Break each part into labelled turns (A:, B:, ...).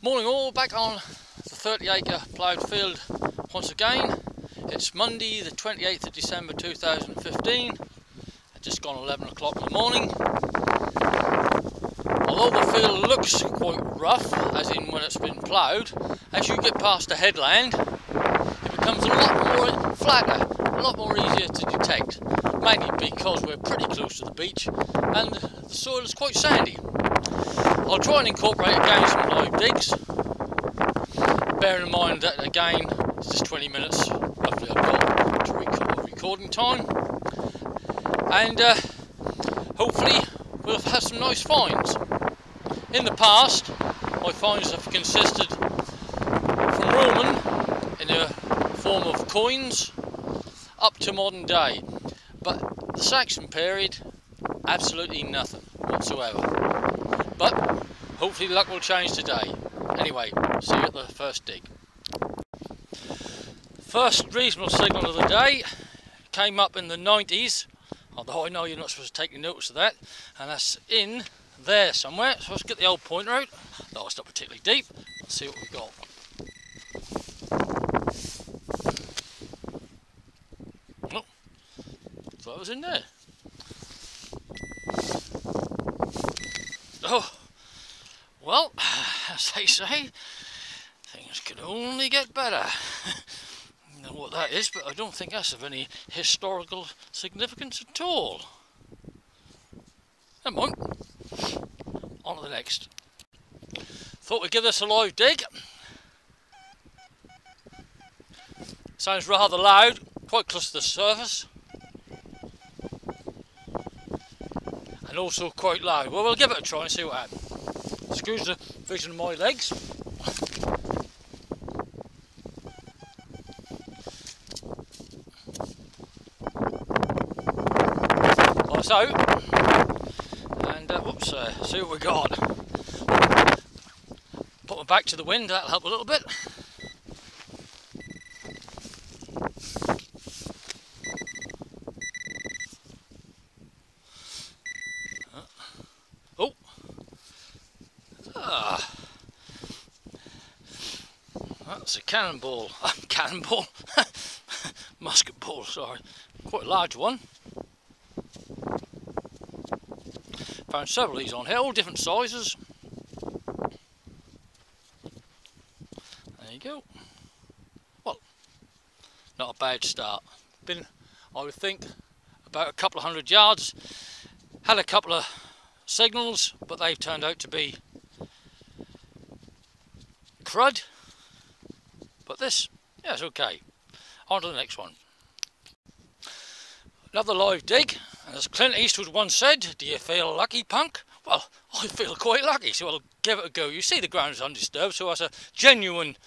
A: Morning all, back on the 30-acre ploughed field once again. It's Monday the 28th of December 2015. It's just gone 11 o'clock in the morning. Although the field looks quite rough, as in when it's been ploughed, as you get past the headland it becomes a lot more flatter, a lot more easier to detect, mainly because we're pretty close to the beach and the soil is quite sandy. I'll try and incorporate again some live digs, bearing in mind that again it's just 20 minutes roughly I've got to recording time, and hopefully we'll have some nice finds. In the past my finds have consisted from Roman in the form of coins up to modern day, but the Saxon period absolutely nothing whatsoever. But hopefully luck will change today. Anyway, see you at the first dig. First reasonable signal of the day came up in the 90s, although I know you're not supposed to take notice of that, and that's in there somewhere. So let's get the old pointer out. No, it's not particularly deep. Let's see what we've got. Oh, thought it was in there. Oh, well, as they say, things can only get better. I don't know what that is, but I don't think that's of any historical significance at all. Never mind. On to the next. Thought we'd give this a live dig. Sounds rather loud, quite close to the surface. And also quite loud. Well, we'll give it a try and see what happens. Excuse the vision of my legs. Well, it's out. And whoops, see what we got. Put my back to the wind, that'll help a little bit. Oh! Ah! That's a cannonball. Cannonball? Musket ball, sorry. Quite a large one. Found several of these on here, all different sizes. There you go. Well, not a bad start. Been, I would think, about a couple of 100 yards. Had a couple of signals, but they've turned out to be crud. But this, yeah, it's okay. On to the next one. Another live dig, and as Clint Eastwood once said, do you feel lucky, punk? Well, I feel quite lucky, so I'll give it a go. You see the ground is undisturbed, so that's a genuine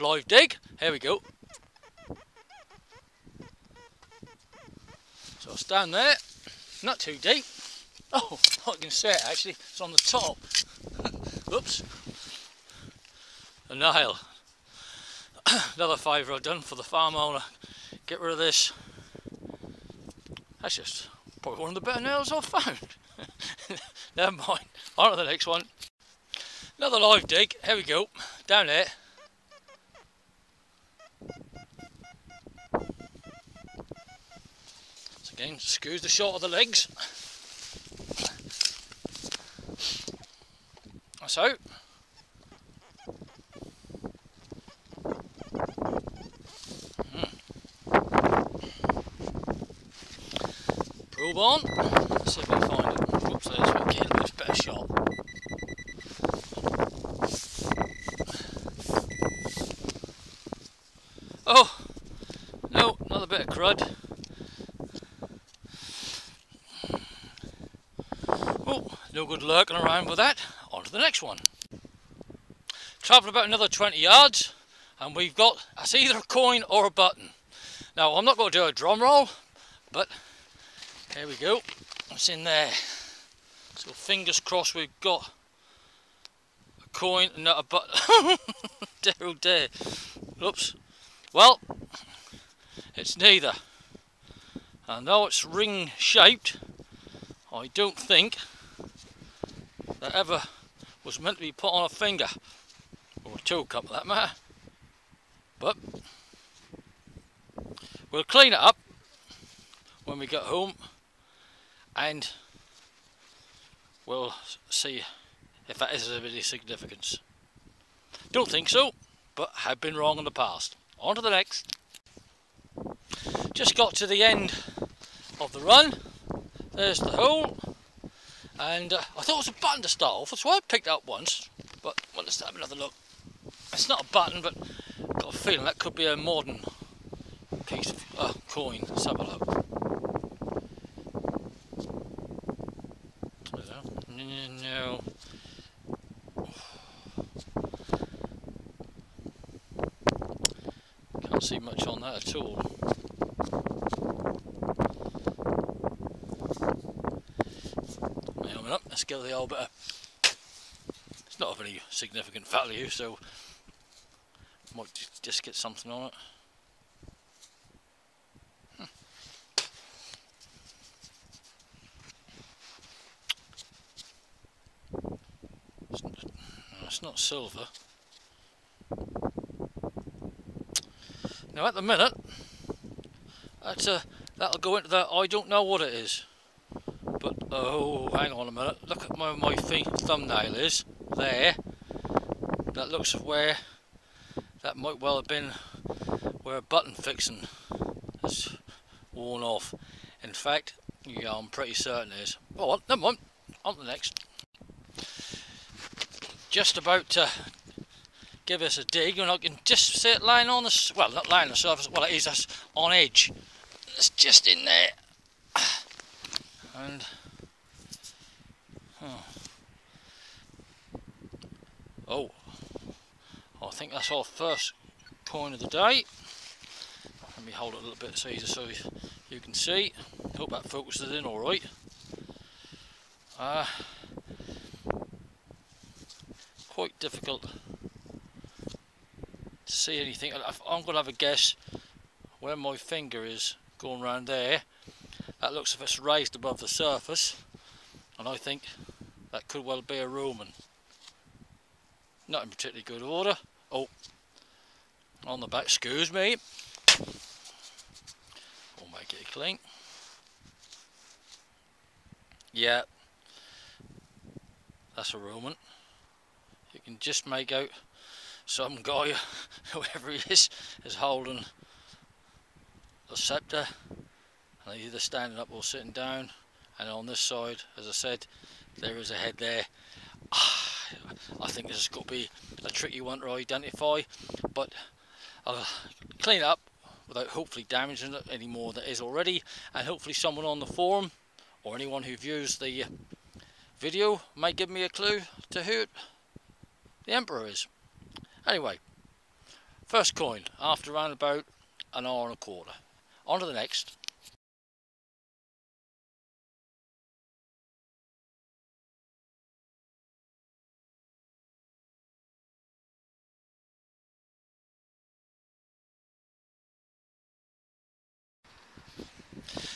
A: live dig. Here we go. So it's down there, not too deep. Oh, I can see it actually, it's on the top. Whoops. A nail. Another favour I've done for the farm owner. Get rid of this. That's just probably one of the better nails I've found. Never mind. On to the next one. Another live dig. Here we go. Down there. So again, excuse the short of the legs. That's out. Probe on. Let's see if we can find it. Whoops, there's a bit better shot. Oh, no, another bit of crud. Oh, no good lurking around with that. On to the next one. Travelled about another 20 yards, and we've got, that's either a coin or a button. Now, I'm not going to do a drum roll, but here we go, it's in there. So fingers crossed we've got a coin and not a button. Dear oh dear. Oops. Well, it's neither. And though it's ring shaped, I don't think that ever was meant to be put on a finger. or a tool cup for that matter. But we'll clean it up when we get home, and we'll see if that is of any significance. Don't think so, but have been wrong in the past. On to the next. Just got to the end of the run. There's the hole, and I thought it was a button to start off. That's why I picked it up once, but well, let's have another look. It's not a button, but I've got a feeling that could be a modern piece of coin. Let's have a look. No. Can't see much on that at all. Up. Let's give the old bit of, it's not of any significant value, so might just get something on it. It's not silver. Now at the minute, that'll go into that I don't know what it is. But oh, hang on a minute, look at where my thumbnail is, there. That looks where, that might well have been where a button fixing has worn off. In fact, yeah, I'm pretty certain it is. Oh well, never mind, on to the next. Just about to give us a dig, and I can just see it lying on the, well, not lying on the surface, well it is, that's on edge. It's just in there. And oh, I think that's our first coin of the day. Let me hold it a little bit so you can see. Hope that focuses in all right. Quite difficult to see anything. I'm going to have a guess where my finger is going around there. That looks as if it's raised above the surface, and I think that could well be a Roman. Not in particularly good order. Oh, on the back, excuse me. We'll make it clean. Yeah, that's a Roman. You can just make out some guy, whoever he is holding a scepter. And either standing up or sitting down, and on this side, as I said, there is a head there. I think this has got to be a tricky one to identify, but I'll clean it up without hopefully damaging it any more than it is already, and hopefully someone on the forum or anyone who views the video may give me a clue to who the Emperor is. Anyway, first coin after around about an hour and a quarter. On to the next.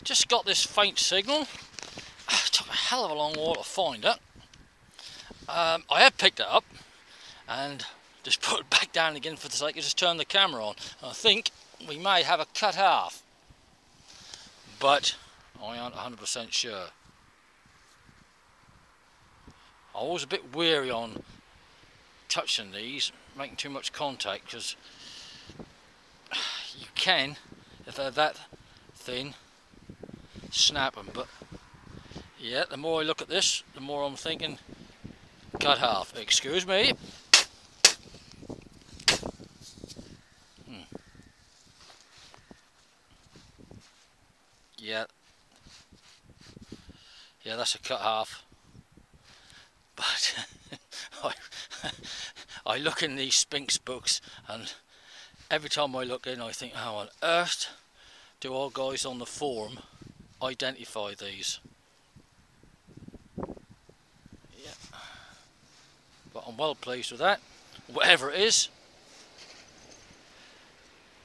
A: Just got this faint signal. It took a hell of a long while to find it. I have picked it up and just put it back down again for the sake of just turn the camera on. I think we may have a cut half, but I aren't 100% sure. I was a bit weary on touching these, making too much contact, because you can, if they're that thin, snap them. But yeah, the more I look at this, the more I'm thinking cut half. Excuse me. Yeah, that's a cut half. But I look in these Sphinx books, and every time I look in I think, how on earth do our guys on the forum identify these? Yeah, but I'm well pleased with that, whatever it is.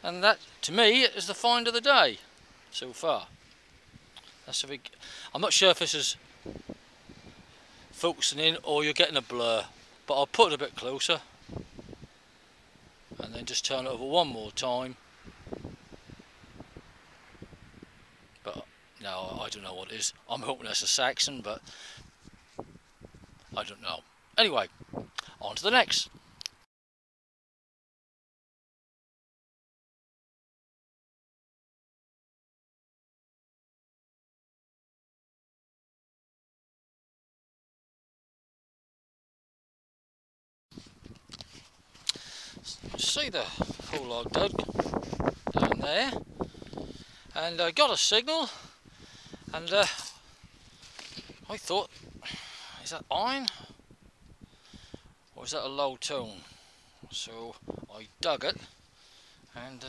A: And that, to me, is the find of the day so far. That's a big. I'm not sure if this is focusing in or you're getting a blur, but I'll put it a bit closer. then just turn it over one more time. But no, I don't know what it is. I'm hoping that's a Saxon, but I don't know. Anyway, on to the next. See the full log dug down there, and I got a signal, and I thought, is that iron or is that a low tone? So I dug it, and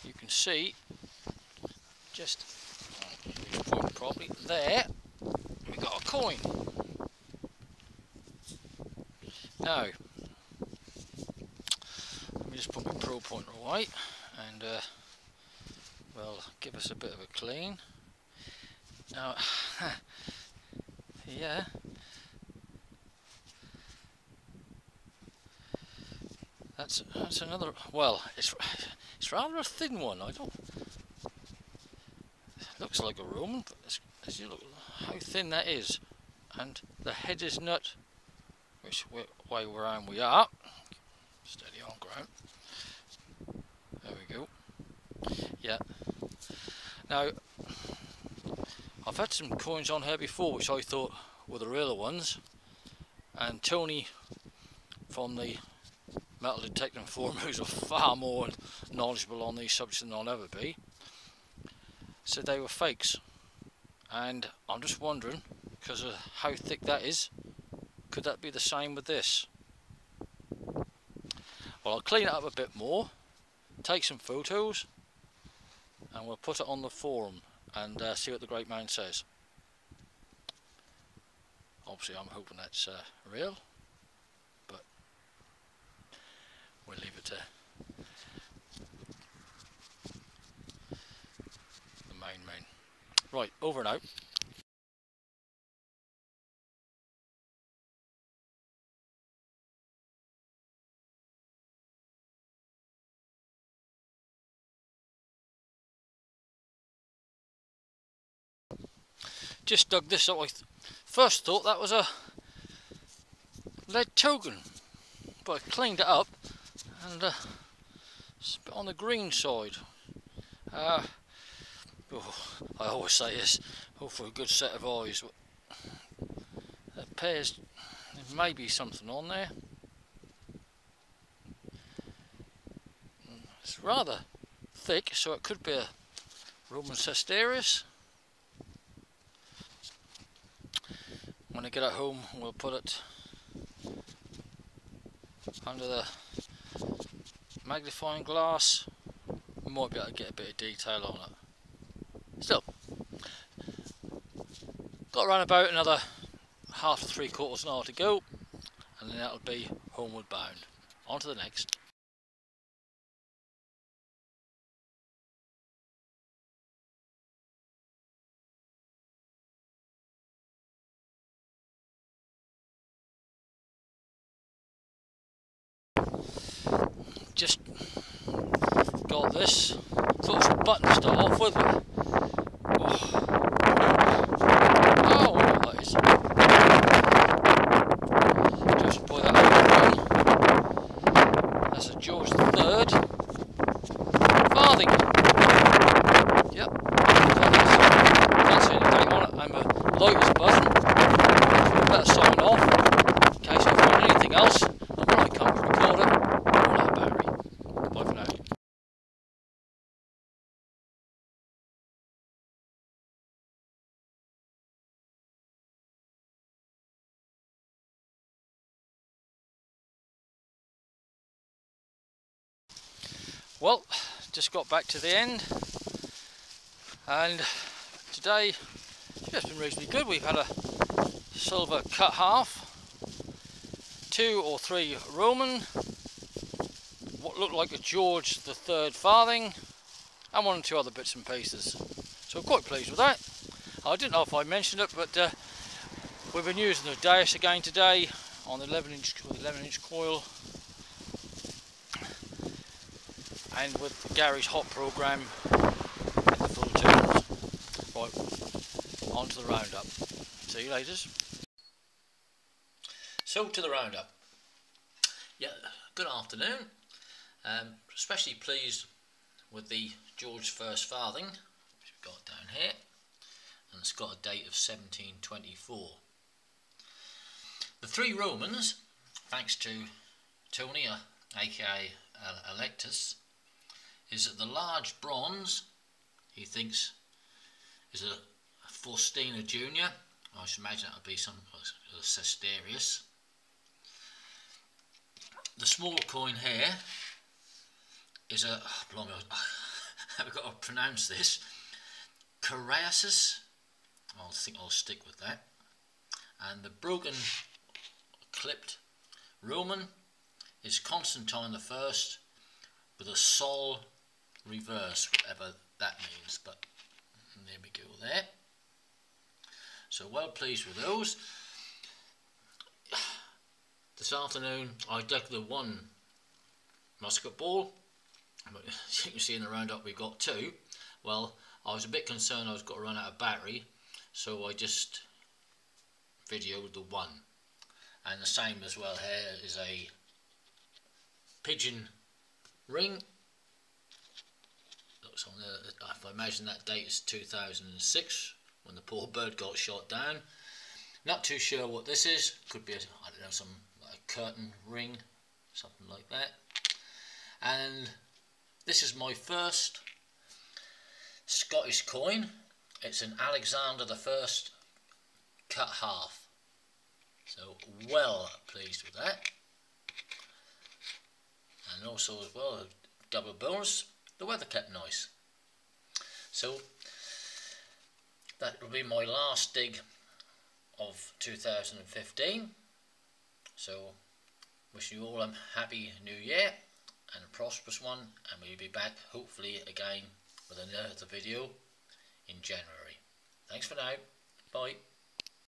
A: you can see just point properly there, we got a coin. Now let me just put my probe pointer away, and well, give us a bit of a clean. Now yeah, that's another. Well, it's rather a thin one. I don't. It looks like a Roman, but as you look how thin that is, and the head is nut, which way around we are. Steady on ground. There we go. Yeah. Now, I've had some coins on here before which I thought were the realer ones, and Tony from the Metal Detecting Forum, who's far more knowledgeable on these subjects than I'll ever be, said they were fakes. And I'm just wondering, because of how thick that is, could that be the same with this? Well, I'll clean it up a bit more, take some photos, and we'll put it on the forum and see what the great man says. Obviously I'm hoping that's real, but we'll leave it to the main. Right, over and out. Just dug this up. I first thought that was a lead token, but I cleaned it up, and it's a bit on the green side. Oh, I always say this, hope for a good set of eyes. It appears there may be something on there. It's rather thick, so it could be a Roman Cesterius. When I get it home, we'll put it under the magnifying glass. We might be able to get a bit of detail on it. Still, got around about another half to 3/4 an hour to go, and then that'll be homeward bound. On to the next. Just got this. Thought it was a button to start off with. Oh, what that is. Just pull that out. That's a George III farthing. Yep. Can't see any date on it. I'm a light is buzzing. So better sign off in case I find anything else. And when I come to record it, bye for now. Well, just got back to the end, and today it's been reasonably good. We've had a silver cut half, 2 or 3 Roman, what looked like a George III farthing, and 1 or 2 other bits and pieces. So I'm quite pleased with that. I didn't know if I mentioned it, but we've been using the dais again today on the 11-inch coil. and with Gary's hot program at the full tunes. Right, on to the roundup. See you later. So to the roundup. Yeah, good afternoon. Especially pleased with the George First Farthing, which we've got down here, and it's got a date of 1724. The three Romans, thanks to Tony, aka Electus, is that the large bronze he thinks is a Faustina Junior. I should imagine that would be some Cesterius. The small coin here is a, blimey, I've got to pronounce this, Cariasus. I think I'll stick with that. And the broken clipped Roman is Constantine the First with a sol reverse, whatever that means, but there we go there. So well pleased with those. This afternoon I dug the one musket ball, but as you can see in the roundup we've got two. Well, I was a bit concerned I was going to run out of battery, so I just videoed the one. And the same as well here is a pigeon ring. Looks on there, if I imagine that date is 2006 when the poor bird got shot down. Not too sure what this is. Could be a, I don't know, some like a curtain ring, something like that. And this is my first Scottish coin. It's an Alexander the First cut half. So well pleased with that. And also as well, double bonus, the weather kept nice. So that will be my last dig of 2015. So wishing you all a happy new year and a prosperous one, and we'll be back hopefully again with another video in January. Thanks for now. Bye.